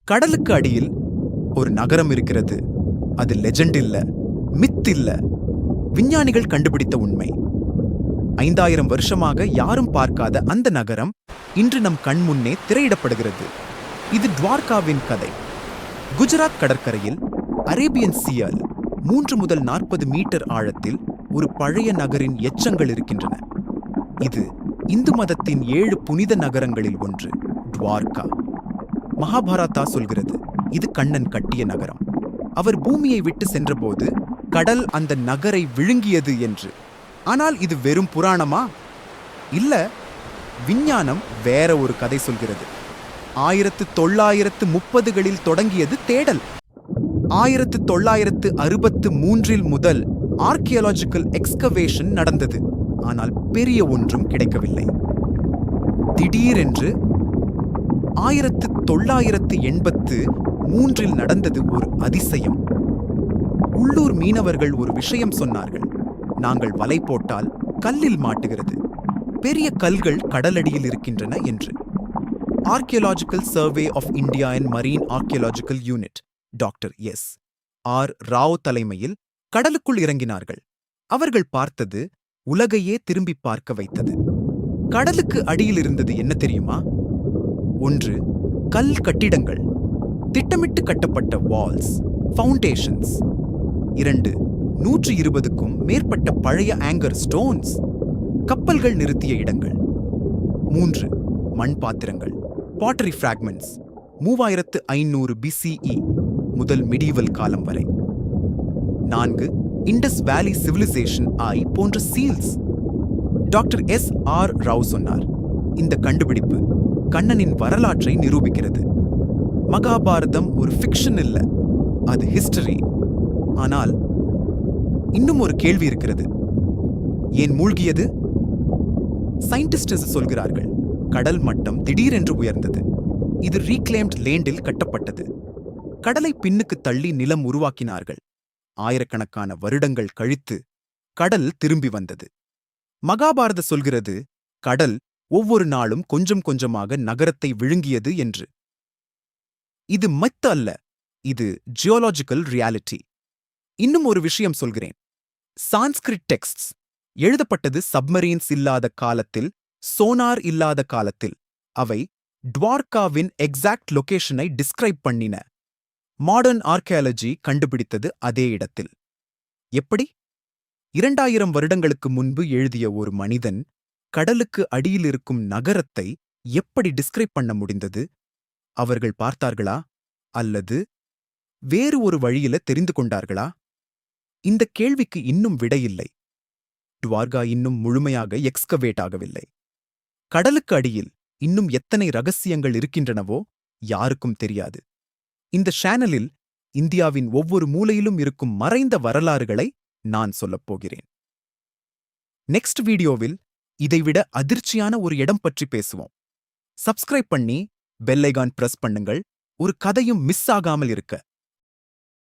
கடலுக்கு அடியில் ஒரு நகரம் இருக்கிறது. அது லெஜெண்ட் இல்ல, மித் இல்ல, விஞ்ஞானிகள் கண்டுபிடித்த உண்மை. 5000 வருஷமாக யாரும் பார்க்காத அந்த நகரம் இன்று நம் கண் முன்னே திரையிடப்படுகிறது. இது டுவார்காவின் கதை. குஜராத் கடற்கரையில் அரேபியன் சியால் 3 முதல் 40 மீட்டர் ஆழத்தில் ஒரு பழைய நகரின் எச்சங்கள் இருக்கின்றன. இது இந்து மதத்தின் 7 புனித நகரங்களில் ஒன்று, டுவார்கா. மகாபாரதா சொல்கிறது, இது கண்ணன் கட்டிய நகரம். அவர் பூமியை விட்டு சென்றபோது கடல் அந்த நகரை விழுங்கியது என்று. ஆனால் இது வெறும் புராணமா? இல்ல, விஞ்ஞானம் வேற ஒரு கதை சொல்கிறது. 1930களில் தொடங்கியது தேடல். 1963 முதல் ஆர்கியாலஜிக்கல் எக்ஸ்கவேஷன் நடந்தது. ஆனால் பெரிய ஒன்றும் கிடைக்கவில்லை. திடீரென்று 1983 நடந்தது ஒரு அதிசயம். உள்ளூர் மீனவர்கள் ஒரு விஷயம் சொன்னார்கள். நாங்கள் வலை போட்டால் கல்லில் மாட்டுகிறது, பெரிய கல்கள் கடலடியில் இருக்கின்றன என்று. Archaeological survey of India and marine archaeological unit doctor S R. Rao தலைமையில் கடலுக்குள் இறங்கினார்கள். அவர்கள் பார்த்தது உலகையே திரும்பி பார்க்க வைத்தது. கடலுக்கு அடியில் இருந்தது என்ன தெரியுமா? 1. கல் கட்டிடங்கள், திட்டமிட்டு கட்டப்பட்ட வால்ஸ், ஃபவுண்டேஷன்ஸ். 2. 120க்கும் மேற்பட்ட பழைய ஆங்கர் ஸ்டோன்ஸ், கப்பல்கள் நிறுத்திய இடங்கள். 3. மண் பாத்திரங்கள், பாட்டரி ஃப்ராக்மெண்ட்ஸ், 3500 BCE முதல் மிடிவல் காலம் வரை. 4. இண்டஸ் வேலி சிவிலைசேஷன் ஆய் போன்ற சீல்ஸ். Doctor S R. ராவ் சொன்னார், இந்த கண்டுபிடிப்பு கண்ணனின் வரலாற்றை நிரூபிக்கிறது. மகாபாரதம் ஒரு ஃபிக்ஷன் இல்ல, அது ஹிஸ்டரி. ஆனால் இன்னும் ஒரு கேள்வி இருக்கிறது. ஏன் மூழ்கியது? சயின்டிஸ்ட் சொல்கிறார்கள், கடல் மட்டம் திடீரென்று உயர்ந்தது. இது ரீக்ளைம்ட் லேண்டில் கட்டப்பட்டது. கடலை பின்னுக்கு தள்ளி நிலம் உருவாக்கினார்கள். ஆயிரக்கணக்கான வருடங்கள் கழித்து கடல் திரும்பி வந்தது. மகாபாரத சொல்கிறது, கடல் ஒவ்வொரு நாளும் கொஞ்சம் கொஞ்சமாக நகரத்தை விழுங்கியது என்று. இது மித் அல்ல, இது ஜியோலாஜிக்கல் ரியாலிட்டி. இன்னும் ஒரு விஷயம் சொல்கிறேன். சான்ஸ்கிரிட் டெக்ஸ்ட்ஸ் எழுதப்பட்டது சப்மரீன்ஸ் இல்லாத காலத்தில், சோனார் இல்லாத காலத்தில். அவை டுவார்காவின் எக்ஸாக்ட் லொகேஷனை டிஸ்கிரைப் பண்ணின. மாடர்ன் ஆர்கியாலஜி கண்டுபிடித்தது அதே இடத்தில். எப்படி? 2000 வருடங்களுக்கு முன்பு எழுதிய ஒரு மனிதன் கடலுக்கு அடியில் இருக்கும் நகரத்தை எப்படி டிஸ்கிரைப் பண்ண முடிந்தது? அவர்கள் பார்த்தார்களா? அல்லது வேறு ஒரு வழியில தெரிந்து கொண்டார்களா? இந்த கேள்விக்கு இன்னும் விடையில்லை. டுவார்கா இன்னும் முழுமையாக எக்ஸ்கவேட் ஆகவில்லை. கடலுக்கு அடியில் இன்னும் எத்தனை ரகசியங்கள் இருக்கின்றனவோ யாருக்கும் தெரியாது. இந்த சேனலில் இந்தியாவின் ஒவ்வொரு மூலையிலும் இருக்கும் மறைந்த வரலாறுகளை நான் சொல்லப் போகிறேன். நெக்ஸ்ட் வீடியோவில் இதைவிட அதிர்ச்சியான ஒரு இடம் பற்றி பேசுவோம். சப்ஸ்கிரைப் பண்ணி பெல் ஐகான் பிரஸ் பண்ணுங்கள், ஒரு கதையும் மிஸ் ஆகாமல் இருக்க.